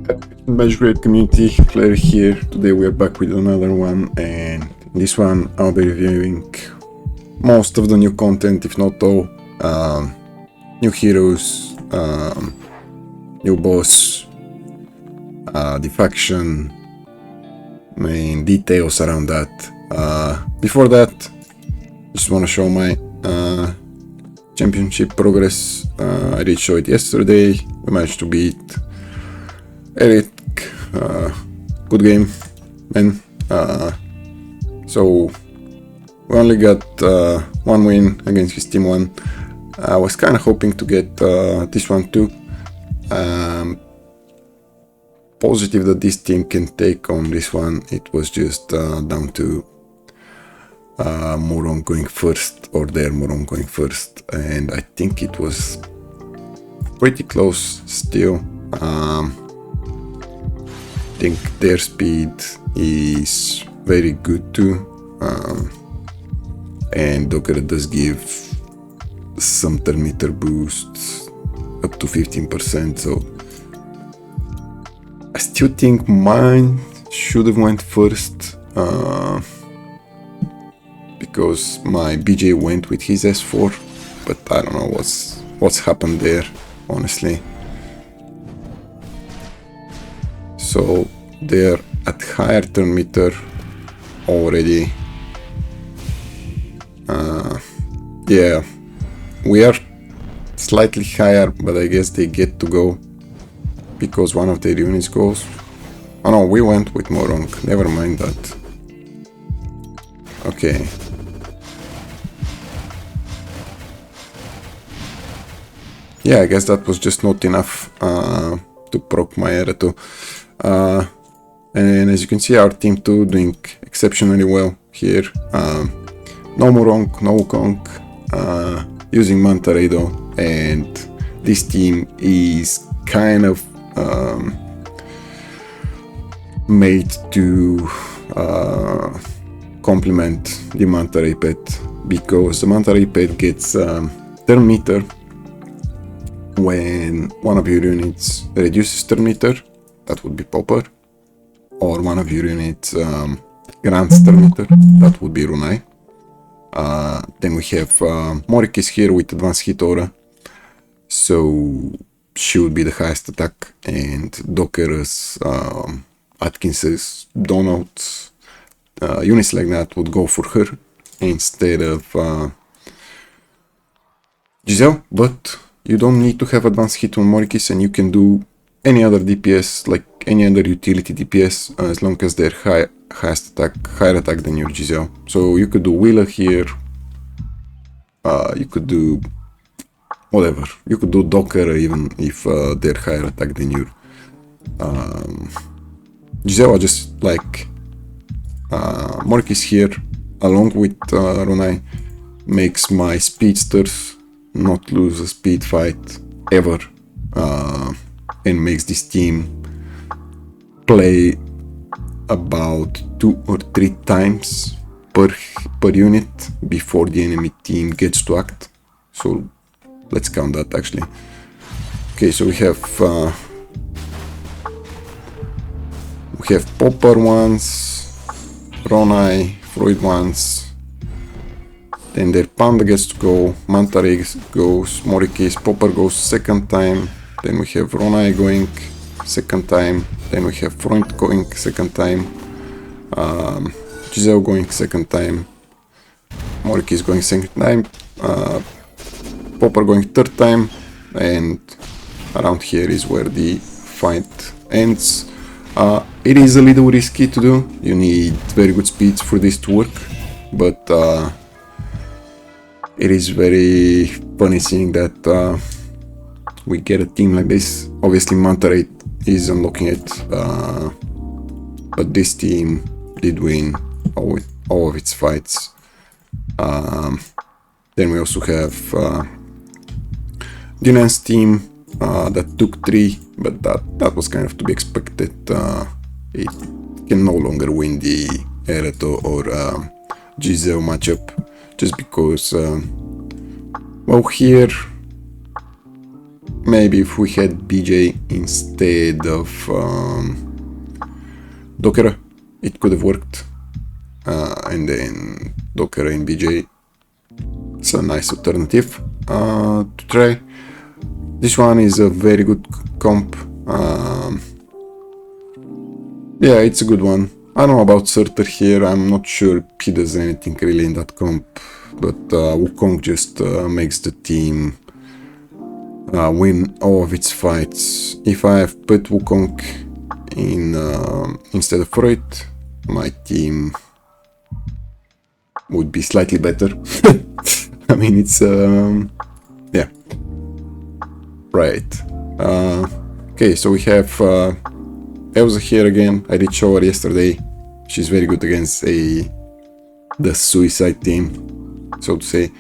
Magicraid community, Flaery here. Today we are back with another one, and in this one I'll be reviewing most of the new content, if not all. New heroes, new boss, the faction, main details around that. Before that, just want to show my championship progress. I did show it yesterday. We managed to beat Eric. Good game, man. So we only got one win against his team one. I was kind of hoping to get this one too. Positive that this team can take on this one. It was just down to Moron going first, or their Moron going first, and I think it was pretty close still. I think their speed is very good too, and Docker does give some turn meter boosts up to 15%, so I still think mine should have went first, because my BJ went with his S4, but I don't know what's happened there, honestly. So they're at higher turn meter already. Yeah, we are slightly higher, but I guess they get to go because one of their units goes. Oh no, we went with Morong, never mind that. Okay. Yeah, I guess that was just not enough to proc my Ereto. And as you can see, our team 2 doing exceptionally well here. No Morong, no Wukong, using Manta Ray though, and this team is kind of made to complement the Manta Ray pet, because the Manta Ray pet gets turn meter when one of your units reduces turn meter. That would be Popper, or one of your units grants turn meter. That would be Runai. Then we have Morikis here with advanced hit aura, so she would be the highest attack, and Docker's, Atkins's, Donald's, units like that would go for her instead of Giselle. But you don't need to have advanced hit on Morikis, and you can do any other DPS, like any other utility DPS, as long as they're higher attack than your Giselle. So you could do Wheeler here, you could do whatever, you could do Docker even if they're higher attack than your Giselle. I just like Morkis here along with Runai makes my speedsters not lose a speed fight ever, and makes this team play about 2 or 3 times per unit before the enemy team gets to act. So let's count that actually. Okay, so we have Popper once, Ronai, Freud once, then their Panda gets to go, Manta Ray goes, Morikis, Popper goes second time, then we have Ronai going second time, then we have Freud going second time, Giselle going second time, Morikis going second time, Popper going third time, and around here is where the fight ends. It is a little risky to do, you need very good speeds for this to work, but it is very funny seeing that we get a team like this. Obviously Manta Ray is unlocking it, but this team did win all of its fights. Then we also have Dunan's team that took 3, but that was kind of to be expected. It can no longer win the Ereto or Giselle matchup, just because well, here maybe if we had BJ instead of Docker, it could have worked. And then Docker and BJ, it's a nice alternative to try. This one is a very good comp. Yeah, it's a good one. I don't know about Surtur here, I'm not sure he does anything really in that comp, but Wukong just makes the team win all of its fights. If I have put Wukong in instead of Freud, my team would be slightly better. I mean, it's yeah, right. Okay, so we have Elsa here again. I did show her yesterday. She's very good against the suicide team, so to say.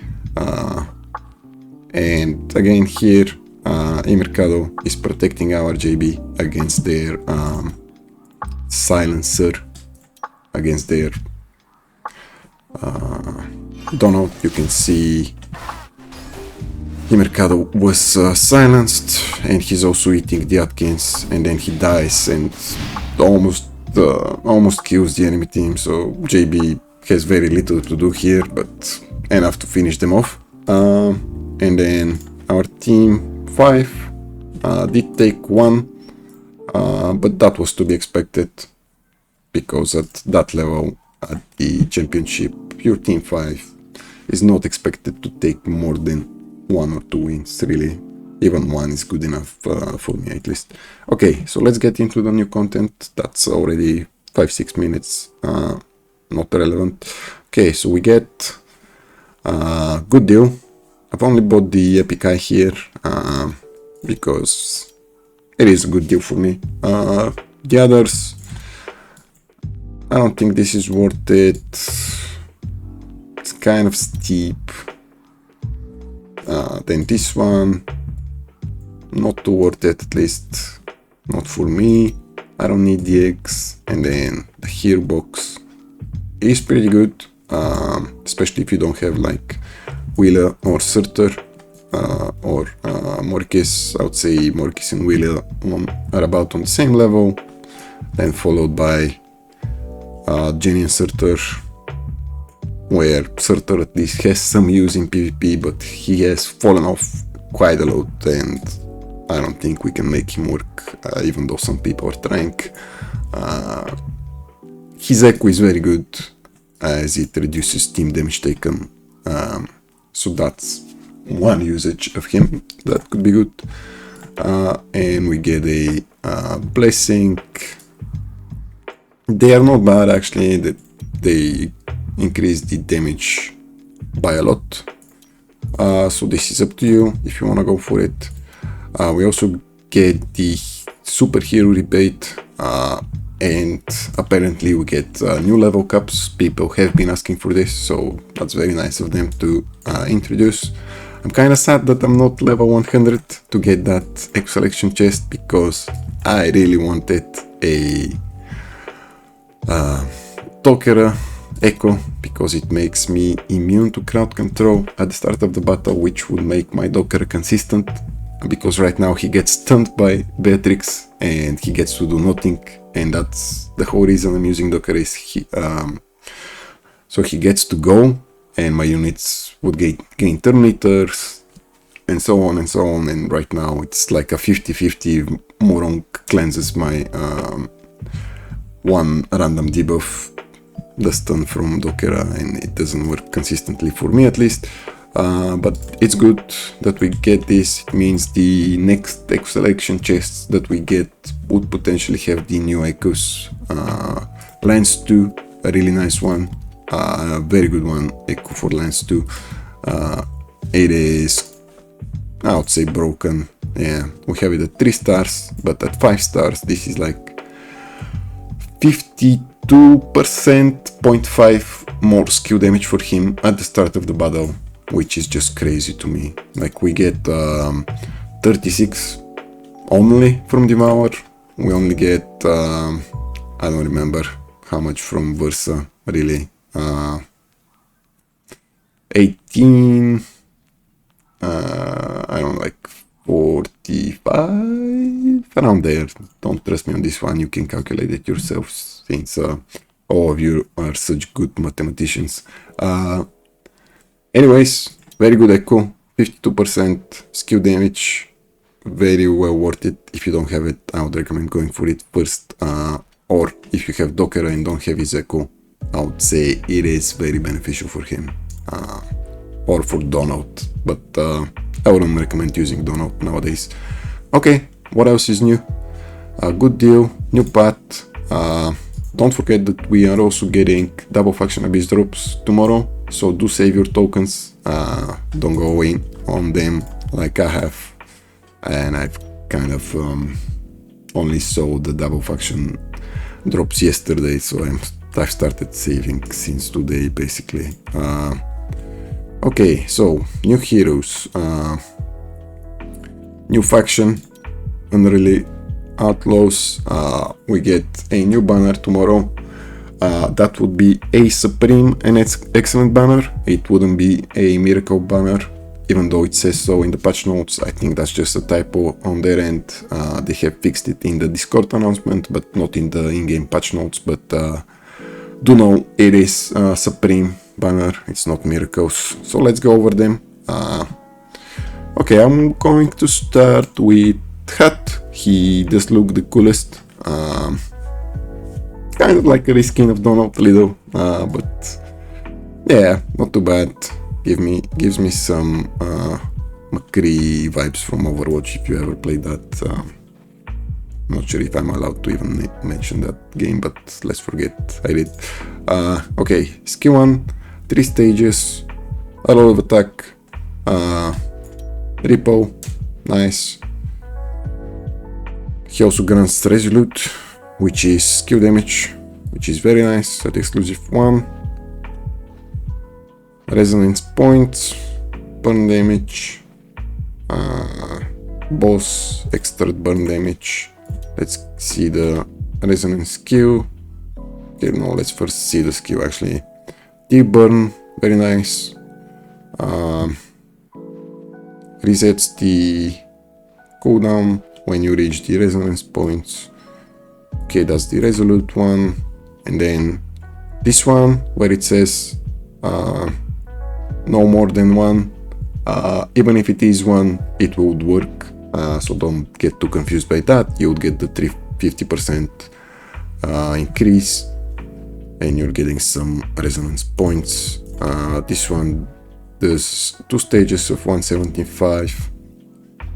And again here, Mercado is protecting our JB against their silencer, against their Donald. You can see Mercado was silenced, and he's also eating the Atkins, and then he dies and almost kills the enemy team. So JB has very little to do here, but enough to finish them off. And then our team 5 did take 1, but that was to be expected, because at that level at the championship, your team 5 is not expected to take more than 1 or 2 wins, really. Even 1 is good enough for me, at least. Okay, so let's get into the new content. That's already 5-6 minutes, not relevant. Okay, so we get good deal. I've only bought the Epic Eye here because it is a good deal for me. The others, I don't think this is worth it. It's kind of steep. Then this one, not too worth it, at least not for me. I don't need the eggs. And then the here box is pretty good, especially if you don't have like Wheeler or Surtur or Morkis. I would say Morkis and Wheeler are about on the same level, then followed by Jenny and Surtur, where Surtur at least has some use in PvP, but he has fallen off quite a lot, and I don't think we can make him work, even though some people are trying. His echo is very good, as it reduces team damage taken, so that's one usage of him that could be good. And we get a blessing. They are not bad, actually. That they increase the damage by a lot, so this is up to you if you want to go for it. We also get the superhero rebate, and apparently we get new level caps. People have been asking for this, so that's very nice of them to introduce. I'm kind of sad that I'm not level 100 to get that Echo Selection chest, because I really wanted a Docker Echo, because it makes me immune to crowd control at the start of the battle, which would make my Docker consistent, because right now he gets stunned by Beatrix and he gets to do nothing, and that's the whole reason I'm using Docker, is so he gets to go and my units would gain turn meters and so on and so on. And right now it's like a 50-50. Morong cleanses my one random debuff, the stun from Dokera, and it doesn't work consistently for me, at least. But it's good that we get this. It means the next Echo Selection chests that we get would potentially have the new Echoes. Lance 2, a really nice one, a very good one, Echo for Lance 2. It is, I would say, broken. Yeah, we have it at 3 stars, but at 5 stars this is like 52%, 0.5 more skill damage for him at the start of the battle, which is just crazy to me. Like, we get 36 only from Devour. We only get, I don't remember how much from Versa, really. 18, I don't know, like 45, around there. Don't trust me on this one, you can calculate it yourselves, since all of you are such good mathematicians. Anyways, very good echo, 52% skill damage, very well worth it. If you don't have it, I would recommend going for it first, or if you have Docker and don't have his echo, I would say it is very beneficial for him, or for Donut, but I wouldn't recommend using Donut nowadays. Okay, what else is new? Good deal, new path. Don't forget that we are also getting double faction abyss drops tomorrow, so do save your tokens. Don't go in on them like I have, and I've kind of only saw the double faction drops yesterday, so I've started saving since today basically. Okay, so new heroes, new faction, Unreal Outlaws. We get a new banner tomorrow. That would be a Supreme and Excellent banner. It wouldn't be a Miracle banner, even though it says so in the patch notes. I think that's just a typo on their end. They have fixed it in the Discord announcement, but not in the in-game patch notes. But do know it is Supreme banner, it's not Miracles. So let's go over them. Okay, I'm going to start with Hat. He does look the coolest. Kind of like a reskin of Donald a little, but yeah, not too bad. Gives me some McCree vibes from Overwatch, if you ever played that. Not sure if I'm allowed to even mention that game, but let's forget I did. Okay, skill 1, 3 stages, a lot of attack, repo, nice. He also grants Resolute, which is skill damage, which is very nice, at exclusive 1. Resonance points, burn damage, boss extra burn damage. Let's see the resonance skill. Okay, no, let's first see the skill actually. Deep burn, very nice. Resets the cooldown when you reach the resonance points. Okay, that's the resolute one. And then this one where it says no more than 1. Even if it is 1, it would work. So don't get too confused by that. You would get the 50% increase, and you're getting some resonance points. This one does 2 stages of 175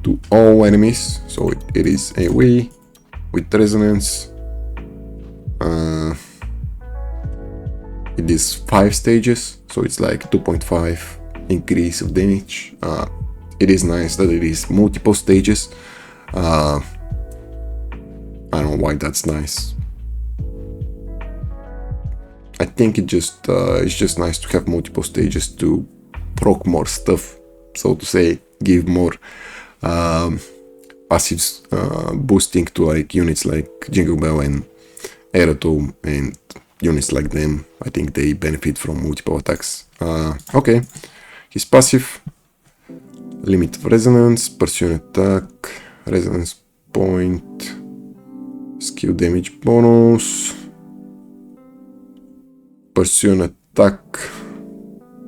to all enemies, so it is AoE with resonance. It is 5 stages, so it's like 2.5 increase of damage. It is nice that it is multiple stages. I don't know why that's nice. I think it's just nice to have multiple stages to proc more stuff, so to say, give more passives boosting to like units like Jingle Bell and Aerodome and units like them. I think they benefit from multiple attacks. Okay, his passive, limit of resonance, pursue attack, resonance point, skill damage bonus, pursue attack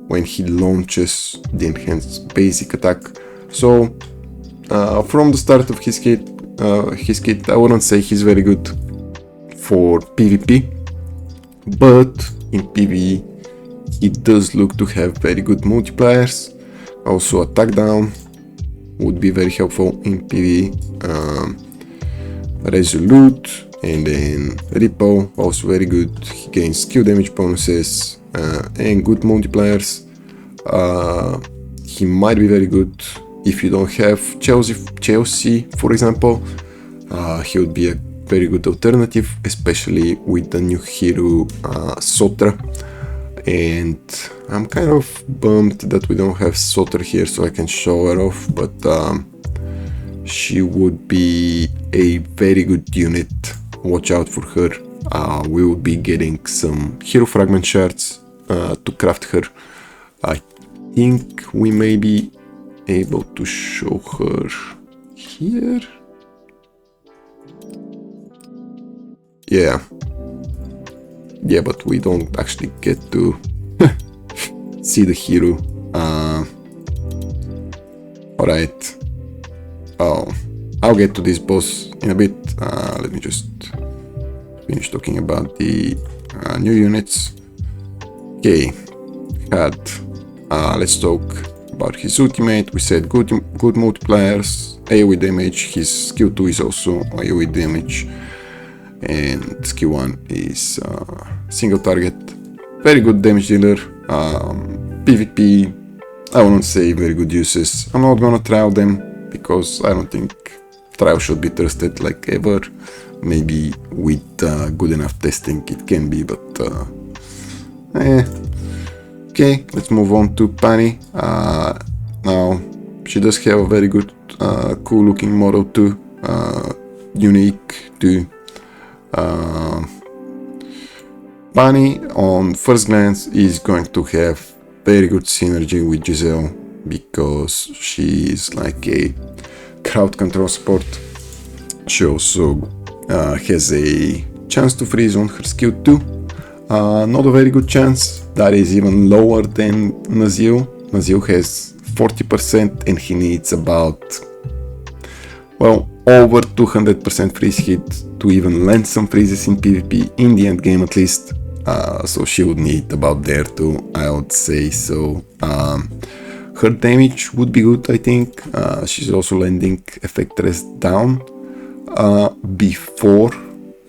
when he launches the enhanced basic attack. So from the start of his kit, I wouldn't say he's very good for PvP, but in PvE it does look to have very good multipliers. Also attack down would be very helpful in PvE. Resolute and then Repo, also very good. He gains skill damage bonuses and good multipliers. He might be very good if you don't have Chelsea, for example. He would be a very good alternative, especially with the new hero Sotra. And I'm kind of bummed that we don't have Sotra here so I can show her off, but she would be a very good unit. Watch out for her. We will be getting some hero fragment shards to craft her. I think we may be able to show her here. Yeah. Yeah, but we don't actually get to see the hero. Alright. Oh, I'll get to this boss in a bit. Let me just finish talking about the new units. Okay, let's talk about his ultimate. We said good multipliers, AoE damage. His skill 2 is also AoE damage, and skill 1 is single target. Very good damage dealer. PvP, I won't say very good uses. I'm not gonna trial them because I don't think trial should be trusted like ever. Maybe with good enough testing it can be, but okay, let's move on to Pani. Now she does have a very good cool looking model too, unique too. Pani on first glance is going to have very good synergy with Giselle because she is like a crowd control support. She also has a chance to freeze on her skill 2. Not a very good chance. That is even lower than Nazil. Nazil has 40% and he needs about, well, over 200% freeze hit to even land some freezes in PvP, in the end game at least. So she would need about there too, I would say. So her damage would be good, I think. She's also landing effect rest down before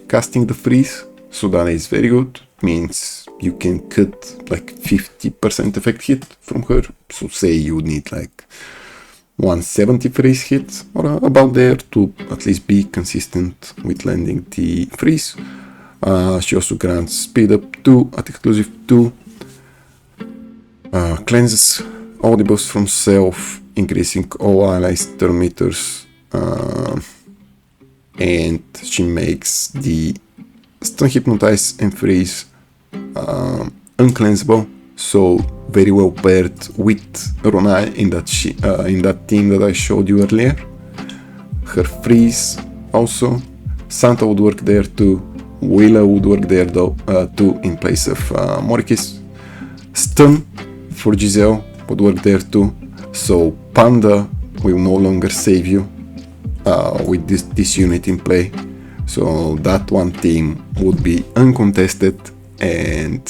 casting the freeze, so that is very good. Means you can cut like 50% effect hit from her. So say you would need like 170 freeze hits or about there to at least be consistent with landing the freeze. She also grants speed up 2 at exclusive 2, cleanses all debuffs from self, increasing all allies turn meters, and she makes the stun, hypnotize and freeze uncleansable, so very well paired with Ronai in that team that I showed you earlier. Her freeze also, Santa would work there too. Wheeler would work there though too in place of Morikis. Stun for Giselle would work there too. So Panda will no longer save you with this unit in play. So that one team would be uncontested, and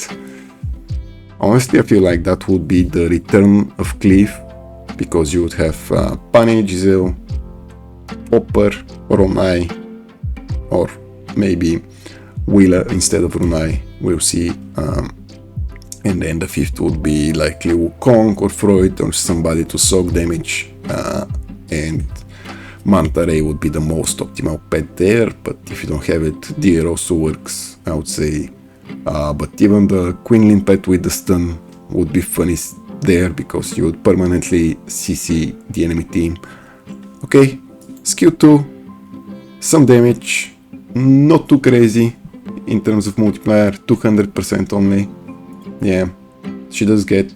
honestly I feel like that would be the return of Cleave, because you would have Pani, Giselle, Popper, Ronai, or maybe Wheeler instead of Runai, we'll see. And then the fifth would be likely Wukong or Freud or somebody to soak damage, and Manta Ray would be the most optimal pet there, but if you don't have it, Deer also works, I would say. But even the Quinlan pet with the stun would be funny there, because you would permanently CC the enemy team. Okay, skill 2, some damage, not too crazy in terms of multiplier, 200% only. Yeah, she does get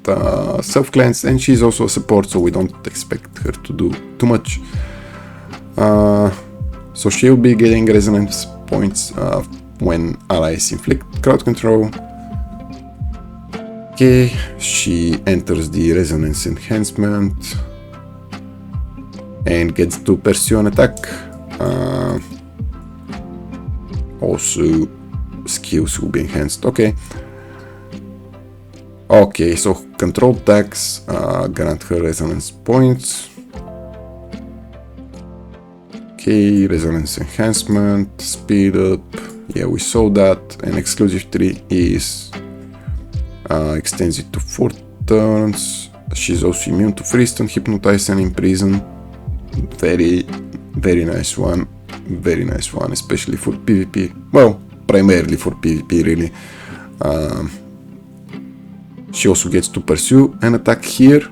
self-cleanse, and she's also a support, so we don't expect her to do too much. So she'll be getting resonance points when allies inflict crowd control. Okay, she enters the resonance enhancement and gets to pursue an attack. Also, skills will be enhanced. Okay. Okay, so control attacks grant her resonance points. Okay, resonance enhancement, speed up. Yeah, we saw that. And exclusive 3 is extends it to 4 turns. She's also immune to freeze, stun, hypnotize, and imprison. Very, very nice one. Very nice one, especially for PvP. Well, primarily for PvP, really. She also gets to pursue an attack here,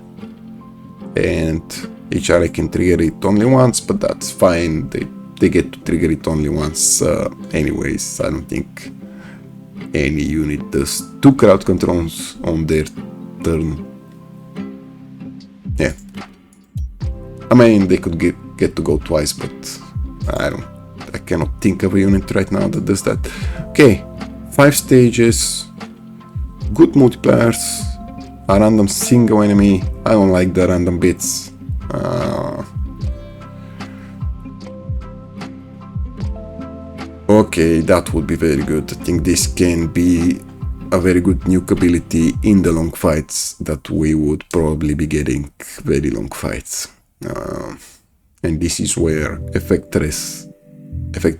and each ally can trigger it only once, but that's fine. They get to trigger it only once anyways. I don't think any unit does 2 crowd controls on their turn. Yeah, I mean, they could get to go twice, but I cannot think of a unit right now that does that. Okay, 5 stages, good multipliers, a random single enemy. I don't like the random bits. Okay, that would be very good. I think this can be a very good nuke ability in the long fights that we would probably be getting very long fights. And this is where effect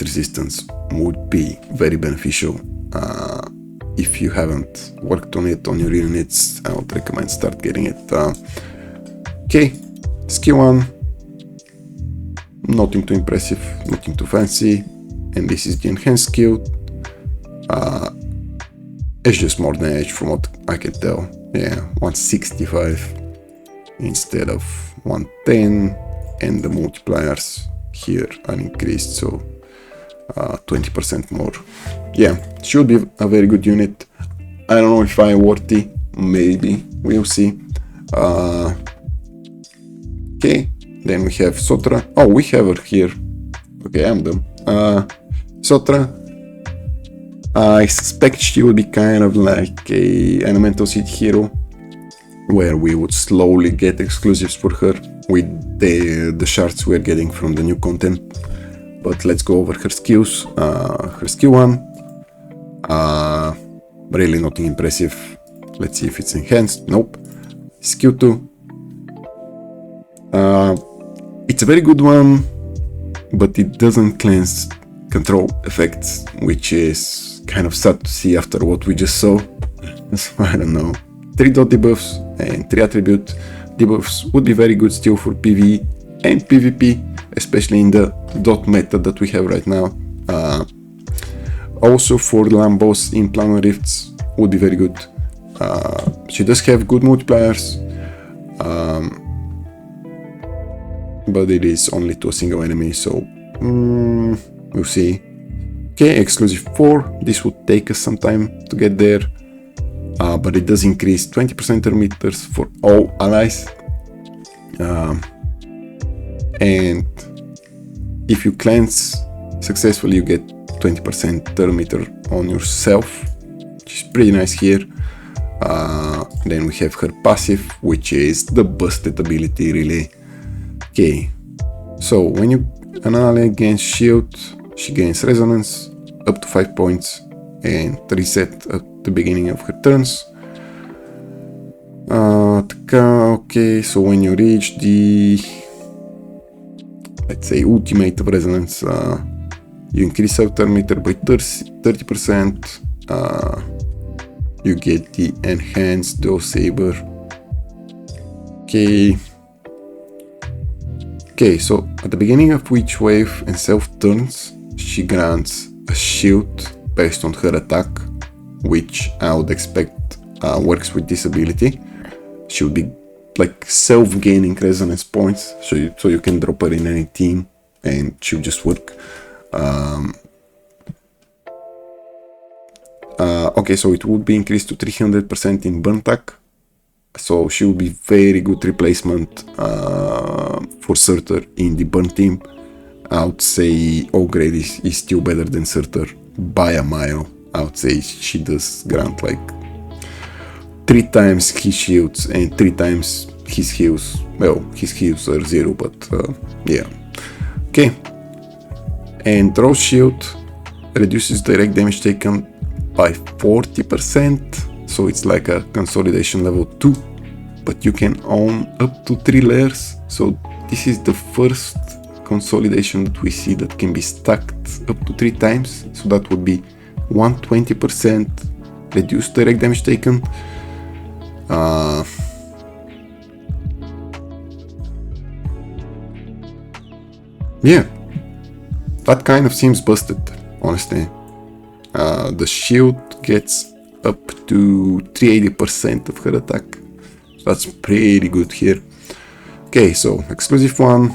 resistance would be very beneficial. If you haven't worked on it on your units, I would recommend start getting it. Okay, skill 1, nothing too impressive, nothing too fancy, and this is the enhanced skill. It's just more damage from what I can tell. Yeah, 165 instead of 110, and the multipliers here are increased, so 20% more. Yeah, should be a very good unit. I don't know if I'm worthy, maybe, we'll see. Okay, then we have Sotra. Oh, we have her here. Okay, I'm done. Sotra. I suspect she will be kind of like a Elemental Seed hero, where we would slowly get exclusives for her with the shards we're getting from the new content. But let's go over her skills. Her skill 1, really nothing impressive. Let's see if it's enhanced. Nope. Skill 2, it's a very good one, but it doesn't cleanse control effects, which is kind of sad to see after what we just saw. So I don't know. 3 dot debuffs and 3 attribute debuffs would be very good still for PvE and PvP, especially in the dot meta that we have right now. Also for Lambos in Planar Rifts would be very good. She does have good multipliers, but it is only to a single enemy, so we'll see. Okay, exclusive 4, this would take us some time to get there, but it does increase 20% emitters for all allies, and if you cleanse successfully you get 20% emitter on yourself, which is pretty nice here. Then we have her passive, which is the busted ability really. Okay, so when an ally gains shield, she gains resonance up to 5 points and reset at the beginning of her turns. Okay, so when you reach the, let's say, ultimate of resonance, you increase outer meter by 30%. You get the enhanced dual saber. Okay, so at the beginning of each wave and self turns, she grants a shield based on her attack, which I would expect works with this ability. She would be like self-gaining resonance points, so you can drop her in any team and she'll just work. Okay, so it would be increased to 300% in burn attack, so she will be very good replacement for Surtur in the burn team. I would say O-grade is still better than Surtur by a mile. I would say she does grant like 3 times his shields and 3 times his heals. Well, his heals are 0, but yeah. Okay, and Rose Shield reduces direct damage taken by 40%, so it's like a consolidation level 2, but you can own up to 3 layers, so this is the first consolidation that we see that can be stacked up to 3 times, so that would be 120% reduced direct damage taken. Yeah, that kind of seems busted, honestly. The shield gets up to 380% of her attack. That's pretty good here. Okay, so exclusive 1.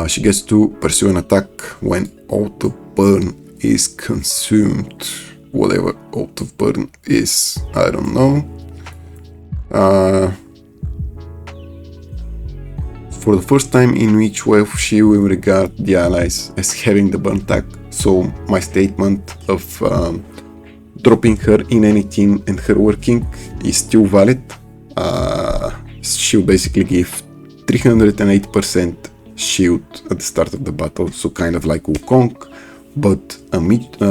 She gets to pursue an attack when auto burn is consumed. Whatever auto burn is, I don't know. for the first time in each wave she will regard the allies as having the burn tag. So my statement of dropping her in any team and her working is still valid. She'll basically give 308% shield at the start of the battle, so kind of like Wukong, but a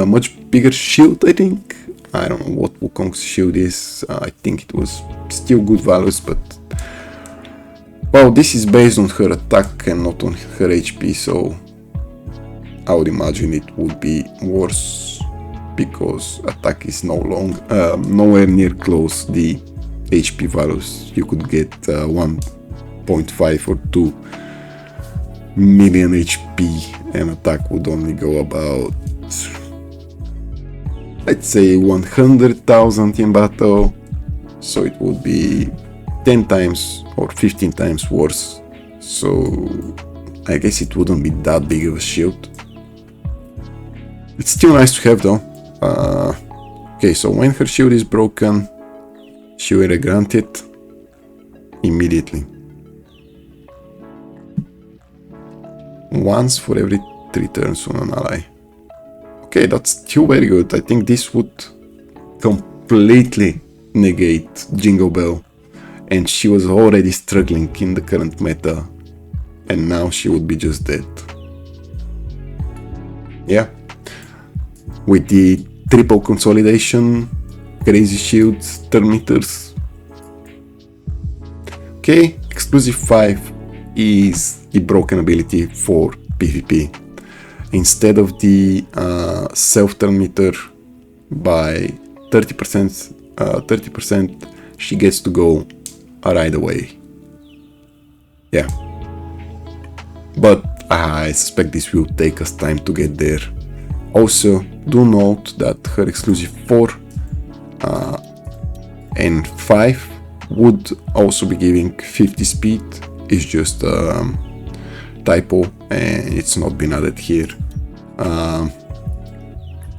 much bigger shield, I think. I don't know what Wukong's shield is. I think it was still good values, but well, this is based on her attack and not on her HP, so I would imagine it would be worse because attack is nowhere near close the HP values. You could get 1.5 or 2 million HP and attack would only go about, let's say, 100,000 in battle, so it would be 10 times or 15 times worse. So I guess it wouldn't be that big of a shield. It's still nice to have though. Okay, so when her shield is broken, she will grant it immediately. Once for every 3 turns on an ally. Okay, that's still very good. I think this would completely negate Jingle Bell, and she was already struggling in the current meta, and now she would be just dead. Yeah. With the triple consolidation, crazy shields, turn meters. Okay, exclusive 5 is the broken ability for PvP. Instead of the self-turn meter by 30%, she gets to go right away. Yeah. But I suspect this will take us time to get there. Also, do note that her exclusive 4 and 5 would also be giving 50 speed. It's just a typo and it's not been added here.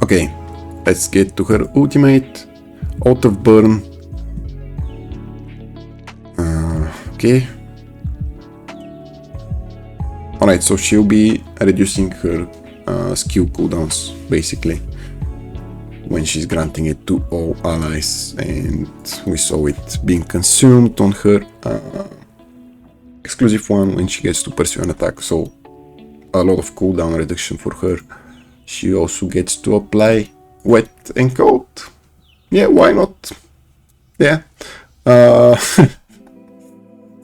Okay, let's get to her ultimate. Out of burn. Okay. Alright, so she'll be reducing her skill cooldowns basically when she's granting it to all allies, and we saw it being consumed on her exclusive 1 when she gets to pursue an attack, so a lot of cooldown reduction for her. She also gets to apply wet and cold. Yeah, why not? Yeah.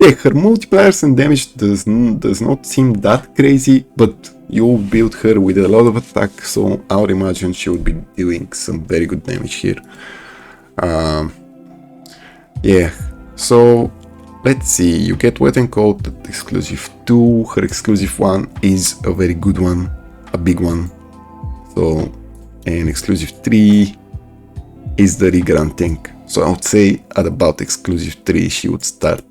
Yeah, her multipliers and damage does not seem that crazy, but you build her with a lot of attack, so I would imagine she would be doing some very good damage here. Yeah, so let's see, you get wet and cold at exclusive 2, her exclusive 1 is a very good one, a big one. So, and exclusive 3 is the regranting. So I would say at about exclusive 3 she would start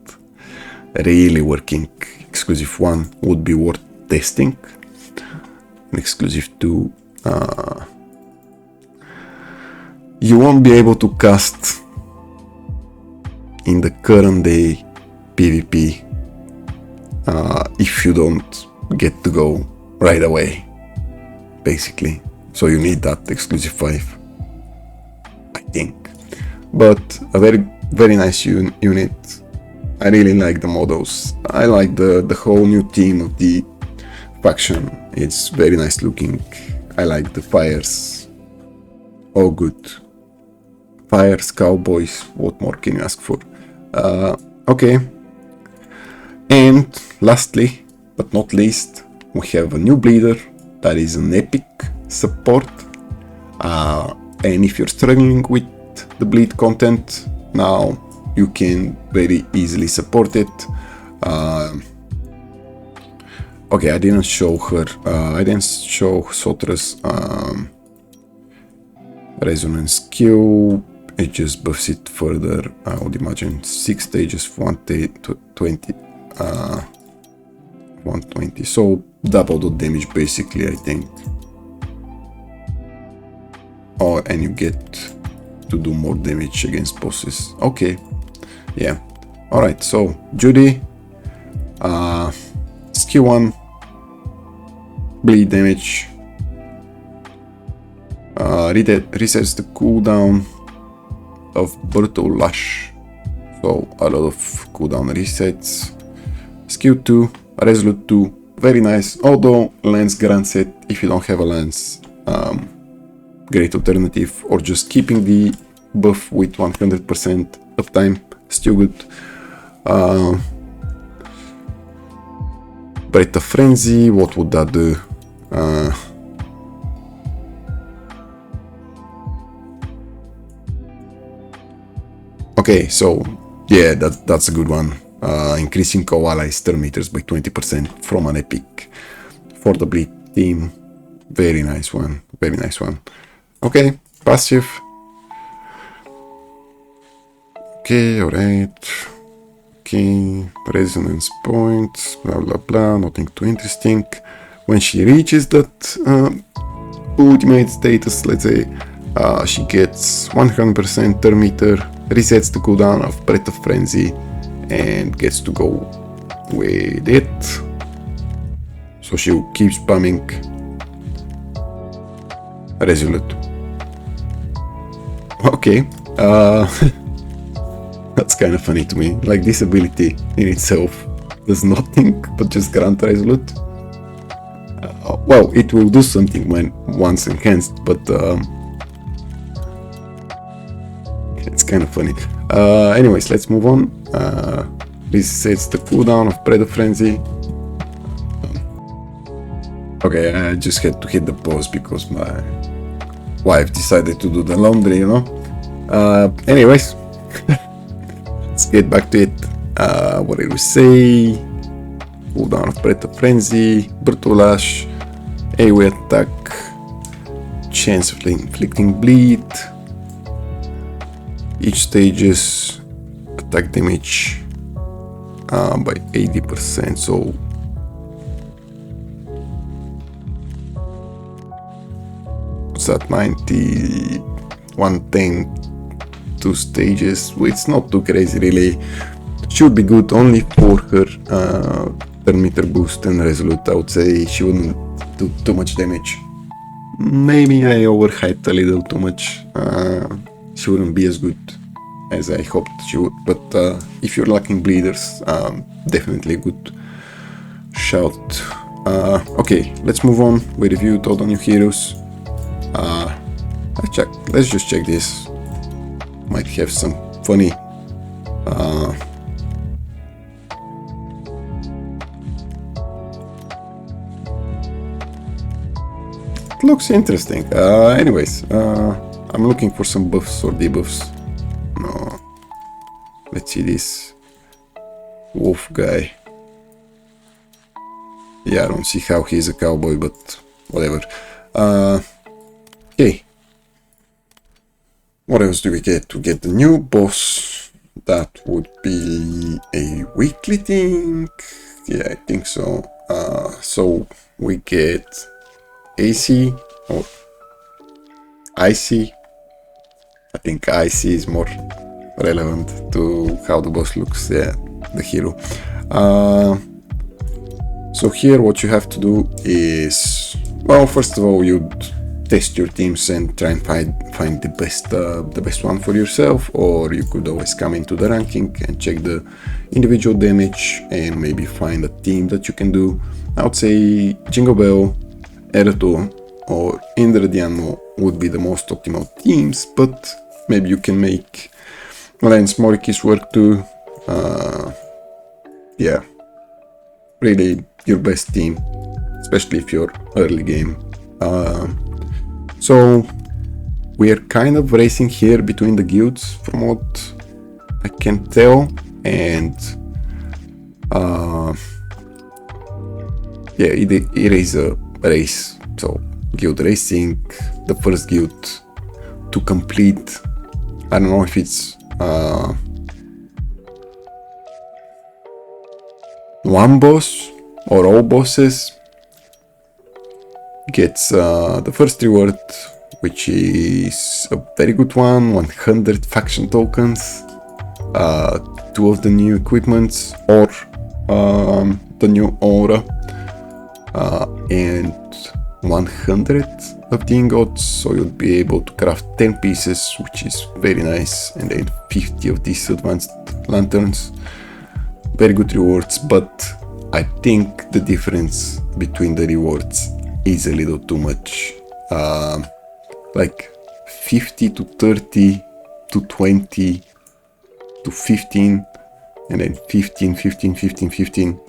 really working. Exclusive 1 would be worth testing. And exclusive 2, you won't be able to cast in the current day PvP if you don't get to go right away, basically. So you need that exclusive 5, I think. But a very nice unit. I really like the models. I like the whole new theme of the faction. It's very nice looking. I like the fires. All good. Fires, cowboys, what more can you ask for? Okay. And lastly, but not least, we have a new bleeder that is an epic support. And if you're struggling with the bleed content, now you can very easily support it. Okay, I didn't show her, I didn't show Sotra's resonance skill. It just buffs it further. I would imagine 6 stages, 120, so double the damage basically, I think. Oh, and you get to do more damage against bosses. Okay, yeah. Alright, so Judy, skill 1, bleed damage, resets the cooldown of Brutal Lash, so a lot of cooldown resets. Skill 2, Resolute 2, very nice, although lance grants it if you don't have a lance. Great alternative, or just keeping the buff with 100% uptime, still good. Breath of Frenzy, what would that do? Okay, so yeah, that's a good one. Increasing co-allies turn meters by 20% from an epic for the bleed team. Very nice one, very nice one. Okay, passive. Okay, alright. Okay, resonance points, blah blah blah, nothing too interesting. When she reaches that ultimate status, let's say, she gets 100% turn meter, resets the cooldown of Breath of Frenzy, and gets to go with it. So she keeps spamming Resolute. Okay, that's kind of funny to me. Like, this ability in itself does nothing but just grant Resolute. Well, it will do something when once enhanced, but it's kind of funny. Anyways, let's move on. This sets the cooldown of Breath of Frenzy. Okay, I just had to hit the pause because my wife decided to do the laundry, you know. Anyways, let's get back to it. What did we say? Cooldown of Breath of Frenzy, Brutal Lash, AoE attack, chance of inflicting bleed. Each stages attack damage by 80%, so what's that, 90, 110, 2 stages. Well, it's not too crazy really. Should be good only for her turn meter boost and Resolute. I would say she wouldn't do too much damage. Maybe I overhyped a little too much. She wouldn't be as good as I hoped she would, but if you're lacking bleeders, definitely a good shout. Okay, let's move on. We reviewed all the new heroes. Let's just check this. Might have some funny it looks interesting. Anyways, I'm looking for some buffs or debuffs. No, let's see this wolf guy. Yeah, I don't see how he's a cowboy, but whatever. Okay. What else do we get? To get the new boss, that would be a weekly thing. Yeah, I think so. So we get AC or IC. I think IC is more relevant to how the boss looks. Yeah, the hero. So here what you have to do is, well, first of all, you'd test your teams and try and find the best one for yourself, or you could always come into the ranking and check the individual damage and maybe find a team that you can do. I would say Jingle Bell, Erato, or Indra Diamo would be the most optimal teams, but maybe you can make Lance Morikis work too. Yeah, really your best team, especially if you're early game. So we are kind of racing here between the guilds from what I can tell, and yeah, it is a race. So guild racing, the first guild to complete, I don't know if it's one boss or all bosses, gets the first reward, which is a very good one, 100 faction tokens, 2 of the new equipments, or the new aura. and 100 of the ingots, so you'll be able to craft 10 pieces, which is very nice, and then 50 of these advanced lanterns. Very good rewards, but I think the difference between the rewards is a little too much. Like 50 to 30 to 20 to 15, and then 15, 15, 15, 15.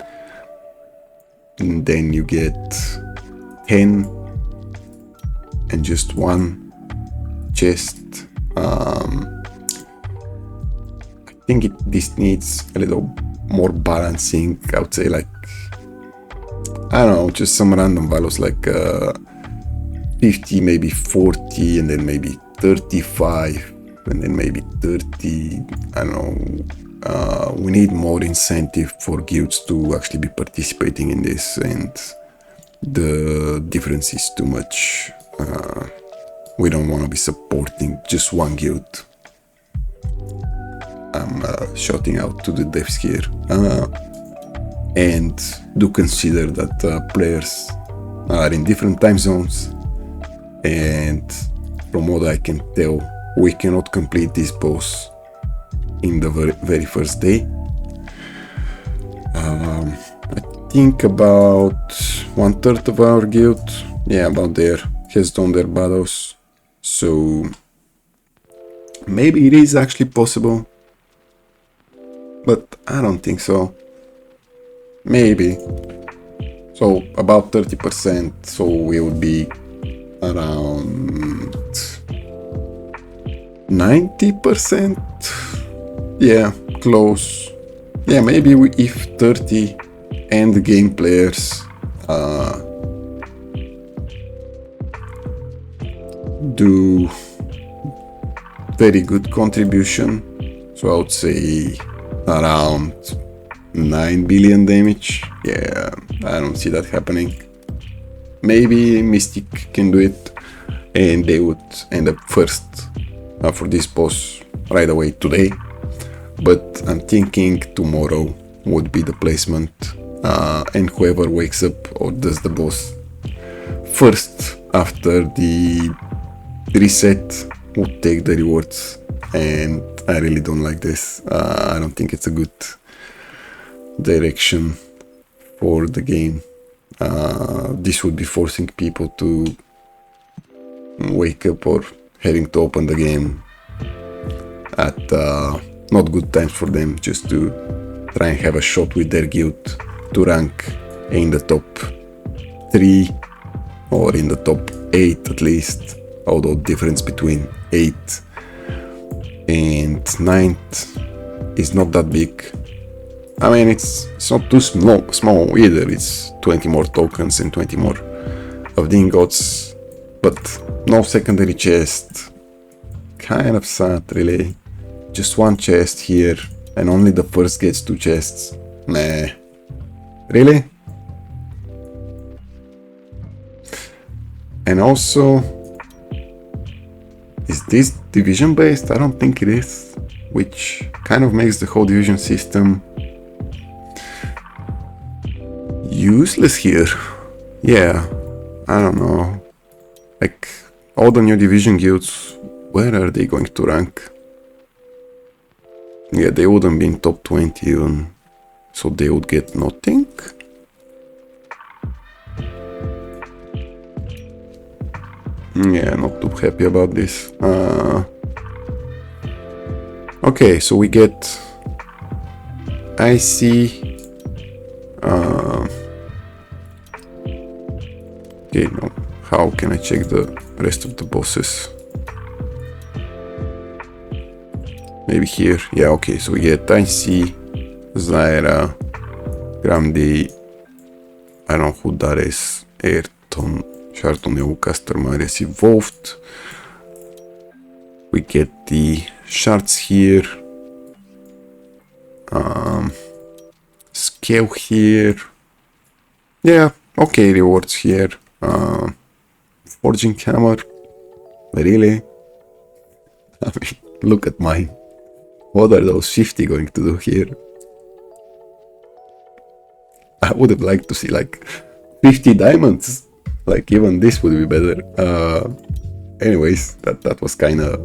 And then you get 10 and just one chest. I think this needs a little more balancing. I would say, like, I don't know, just some random values like 50, maybe 40, and then maybe 35, and then maybe 30. I don't know. We need more incentive for guilds to actually be participating in this, and the difference is too much. We don't want to be supporting just one guild. I'm shouting out to the devs here. And do consider that players are in different time zones, and from what I can tell, we cannot complete this boss in the very first day. I think about 1/3 of our guild, yeah, about there, has done their battles, so maybe it is actually possible, but I don't think so. Maybe. So about 30%, so we would be around 90%. Yeah, close. Yeah, maybe if 30 end game players do very good contribution, so I would say around 9 billion damage. Yeah, I don't see that happening. Maybe Mystic can do it, and they would end up first for this boss right away today. But I'm thinking tomorrow would be the placement, and whoever wakes up or does the boss first after the reset would take the rewards. And I really don't like this. I don't think it's a good direction for the game. This would be forcing people to wake up or having to open the game at not good times for them, just to try and have a shot with their guild to rank in the top 3 or in the top 8 at least, although the difference between 8 and 9th is not that big. I mean, it's not too small either. It's 20 more tokens and 20 more of the ingots, but no secondary chest. Kind of sad, really. Just one chest here, and only the first gets 2 chests. Meh. Really? And also, is this division based? I don't think it is, which kind of makes the whole division system useless here. Yeah, I don't know. Like, all the new division guilds, where are they going to rank? Yeah, they wouldn't be in top 20 even, so they would get nothing. Yeah, not too happy about this. Okay, so we get icy. Okay, no. How can I check the rest of the bosses? Maybe here. Yeah, okay, so we get icy, Zyra, Gramdy, I don't know who that is, Ayrton, Chardonnay, Castormarius evolved. We get the shards here, scale here. Yeah, okay, rewards here. Forging hammer. Really? I mean, look at mine. What are those 50 going to do here? I would have liked to see like 50 diamonds. Like even this would be better. Anyways, that was kind of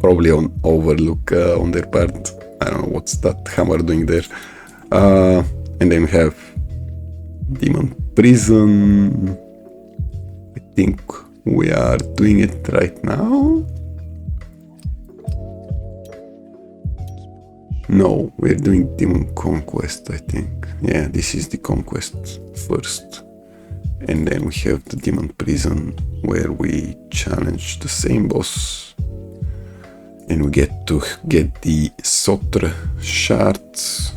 probably on overlook on their part. I don't know what's that hammer doing there. And then we have Demon Prison. I think we are doing it right now. No, we're doing Demon Conquest, I think. Yeah, this is the Conquest first. And then we have the Demon Prison, where we challenge the same boss. And we get to get the Sotre shards.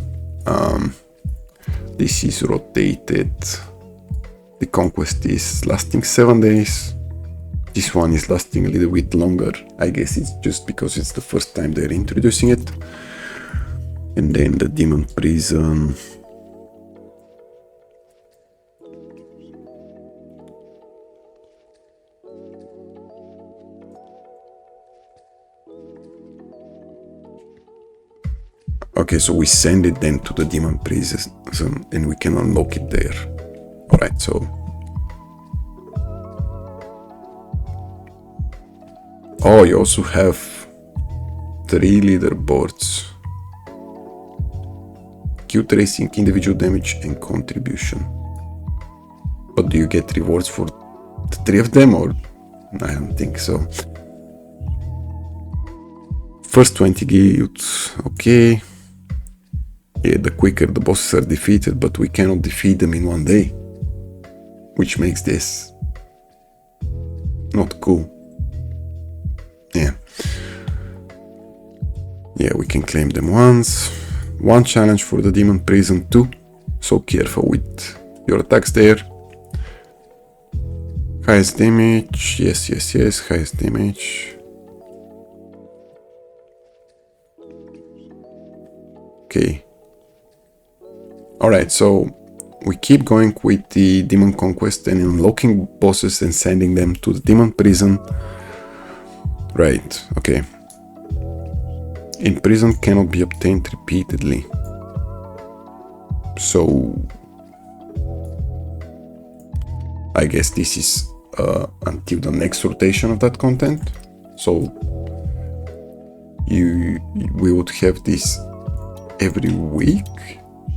This is rotated. The Conquest is lasting 7 days. This one is lasting a little bit longer. I guess it's just because it's the first time they're introducing it. And then the Demon Prison. Okay, so we send it then to the Demon Prison and we can unlock it there. Alright, so... Oh, you also have 3 leaderboards. Cute Racing, individual damage and contribution. But do you get rewards for the 3 of them, or? I don't think so. First 20 guilds, okay. Yeah, the quicker the bosses are defeated, but we cannot defeat them in 1 day. Which makes this not cool. Yeah. Yeah, we can claim them once. 1 challenge for the Demon Prison 2. So careful with your attacks there. Highest damage. Yes, yes, yes. Highest damage. Okay. Alright, so we keep going with the Demon Conquest and unlocking bosses and sending them to the Demon Prison. Right, okay. In prison cannot be obtained repeatedly. So I guess this is until the next rotation of that content. So we would have this every week,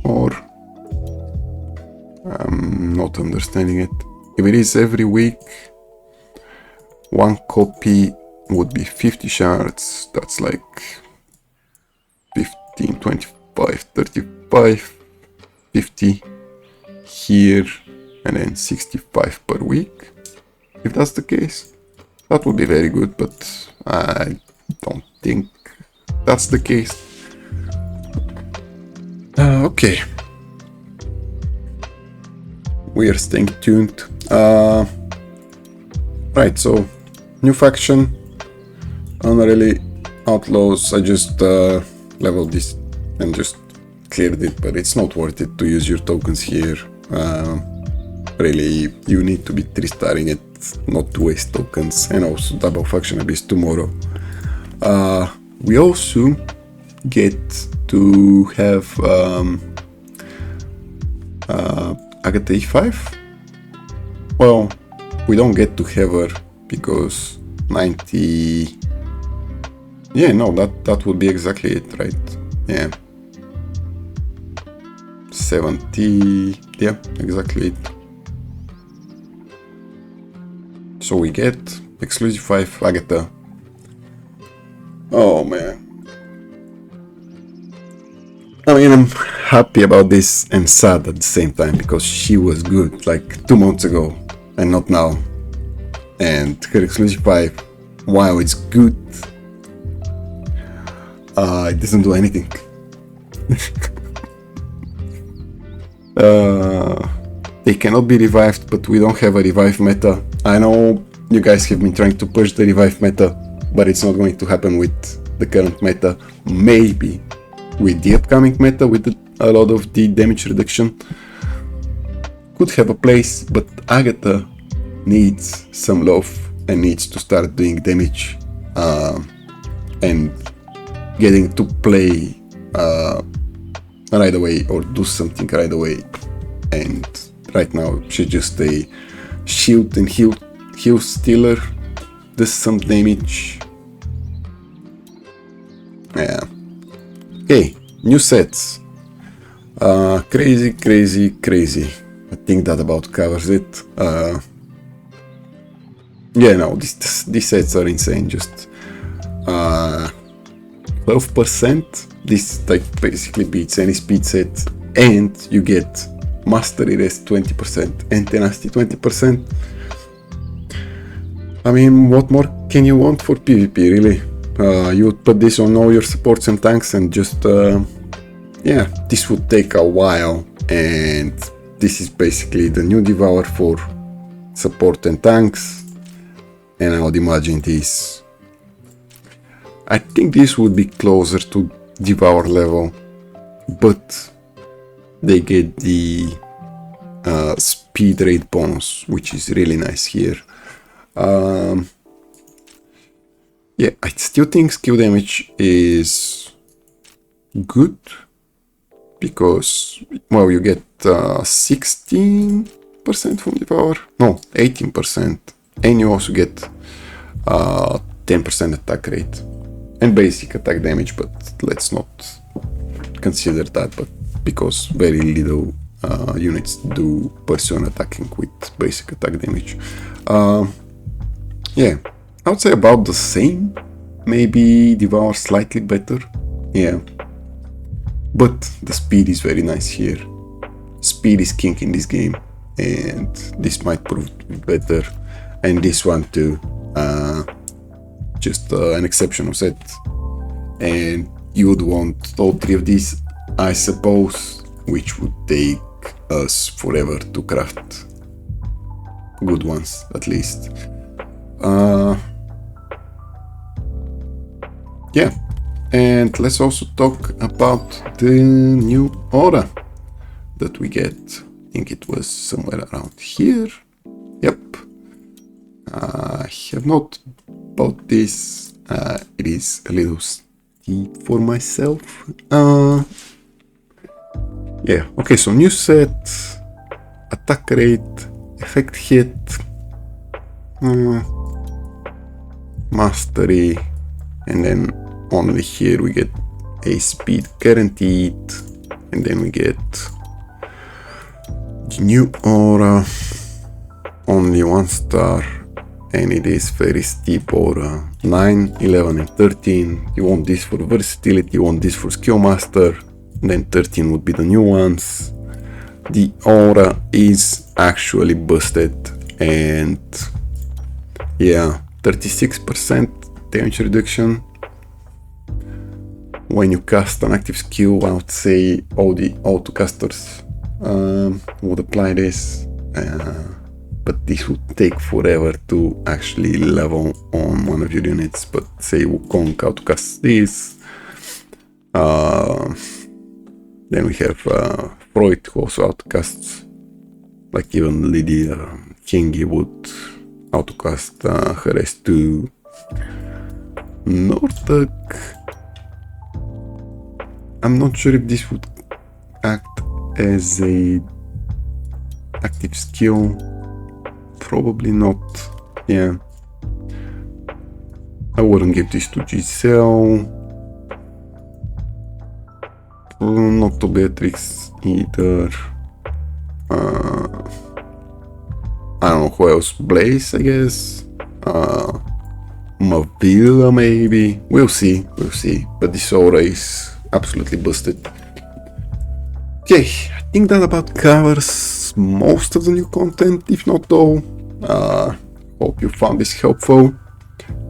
or I'm not understanding it. If it is every week, 1 copy would be 50 shards. That's like 15, 25, 35, 50 here, and then 65 per week. If that's the case, that would be very good, but I don't think that's the case. Okay. We are staying tuned. Right, so new faction, Unreally Outlaws. I just leveled this and just cleared it, but it's not worth it to use your tokens here. Really, you need to be 3-starring it, not to waste tokens. And also double faction abyss tomorrow. We also get to have Agatha E5. Well, we don't get to have her because 90. Yeah, no, that would be exactly it, right? Yeah. 70. Yeah, exactly it. So we get exclusive 5 Agatha. Oh man. I mean, I'm happy about this and sad at the same time because she was good like 2 months ago and not now. And her exclusive 5, while it's good, it doesn't do anything. They cannot be revived, but we don't have a revive meta. I know you guys have been trying to push the revive meta, but it's not going to happen with the current meta. Maybe with the upcoming meta, with a lot of the damage reduction, could have a place, but Agatha needs some love and needs to start doing damage and getting to play right away or do something right away. And right now. She's just a shield and heal stealer. Does some damage. Yeah. Okay, new sets. Crazy, crazy, crazy. I think that about covers it. Yeah, no, these sets are insane. Just 12%. This like basically beats any speed set, and you get mastery rest 20% and tenacity 20%. I mean, what more can you want for PvP, really? You would put this on all your supports and tanks and just, yeah, this would take a while, and this is basically the new Devour for support and tanks, and I would imagine this. I think this would be closer to Devour level, but they get the speed rate bonus, which is really nice here. Yeah, I still think skill damage is good because, well, you get 16% from Devour, no, 18%, and you also get 10% attack rate and basic attack damage, but let's not consider that, but because very little units do persona attacking with basic attack damage. Yeah, I would say about the same, maybe Devour slightly better, yeah, but the speed is very nice here. Speed is king in this game, and this might prove to be better, and this one too, just an exceptional set, and you would want all three of these, I suppose, which would take us forever to craft good ones, at least. Yeah, and let's also talk about the new aura that we get. I think it was somewhere around here. Yep. I have not bought this. It is a little steep for myself. Yeah, okay, so new set, attack rate, effect hit, mastery, and then only here we get a speed guaranteed, and then we get the new aura, only 1 star, and it is very steep aura, 9, 11 and 13. You want this for versatility, you want this for skill master, and then 13 would be the new ones. The aura is actually busted, and yeah, 36% damage reduction. When you cast an active skill, I would say all the auto-casters would apply this, but this would take forever to actually level on one of your units. But say Wukong auto-casts this, then we have Freud who also auto-casts, like even Lydia Kingi would autocast her S2. Nortec, I'm not sure if this would act as a active skill. Probably not. Yeah, I wouldn't give this to Giselle. Not to Beatrix either. I don't know who else. Blaze, I guess. Mavilla, maybe. We'll see. We'll see. But this aura is absolutely busted. Okay, I think that about covers most of the new content, if not all. Hope you found this helpful.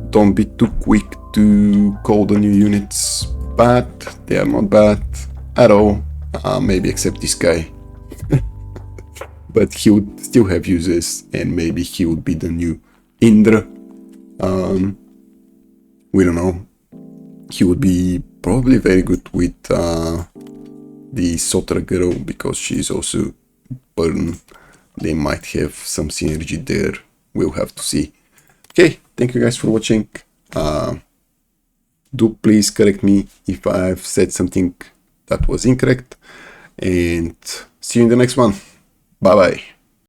Don't be too quick to call the new units bad. They are not bad at all. Maybe except this guy. But he would still have uses, and maybe he would be the new Indra. We don't know. He would be probably very good with the Sotra girl, because she's also burn. They might have some synergy there. We'll have to see. Okay, thank you guys for watching. Do please correct me if I've said something that was incorrect, and see you in the next one. Bye bye.